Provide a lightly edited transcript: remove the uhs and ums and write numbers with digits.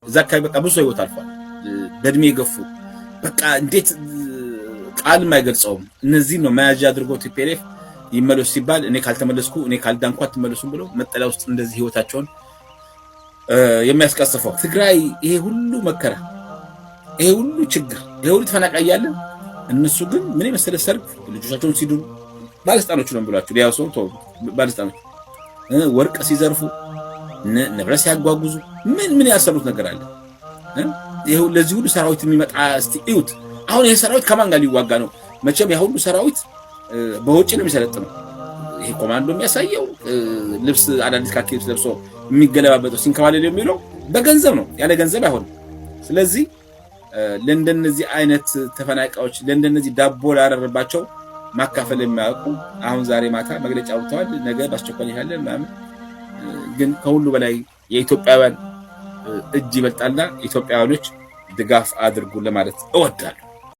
እዛ አካባቢ በቃ ብዙ ህይወት አልፏል። በእድሜ የገፉ በቃ እንዴት ቃል የማይገልጸውም እነዚህ ነው መያዣ አድርጎ ቲፒኤልኤፍ ይመለሱ ሲባል እኔ ካልተመለስኩ እኔ ካልዳንኩ አትመለሱም ብሎ መጠለያ ውስጥ እንደዚህ ህይወታቸውን የሚያስቀስፈው ትግራይ ይሄ ሁሉ መከራ ይሄ ሁሉ ችግር ይሄ ሁሉ ተፈናቃይ ያለ እነሱ ግን ምን የመሰለ ሰርግ ልጆቻቸውን ሲድሩ ባለስልጣኖቹ ነው ብሏቸው ያው ሰው ባለስልጣኖች ወርቅ ሲዘርፉ ንብረት ሲያጓጉዙ ምን ያሰሩት ነገር አለ? ይሄው ለዚህ ሁሉ ሰራዊት የሚመጣ እስቲ እዩት። አሁን ይሄ ሰራዊት ከማን ጋር ሊዋጋ ነው? መቼም ያ ሁሉ ሰራዊት በውጭ ነው የሚሰለጥነው። ይሄ ኮማንዶ የሚያሳየው ልብስ አዳዲስ ካኪስ ለብሶ የሚገለባበጠው ሲንከባለል የሚለው በገንዘብ ነው። ያለ ገንዘብ አይሆንም። ስለዚህ ለእንደነዚህ አይነት ተፈናቃዮች ለእንደነዚህ ዳቦ ላረረባቸው ማካፈል የሚያውቁ አሁን ዛሬ ማታ መግለጫ አውጥተዋል። ነገ ባስቸኳይ ይላል ማለት ግን ከሁሉ በላይ የኢትዮጵያውያን እጅ ይበልጣልና ኢትዮጵያውያኖች ድጋፍ አድርጉ ለማለት እወዳለሁ።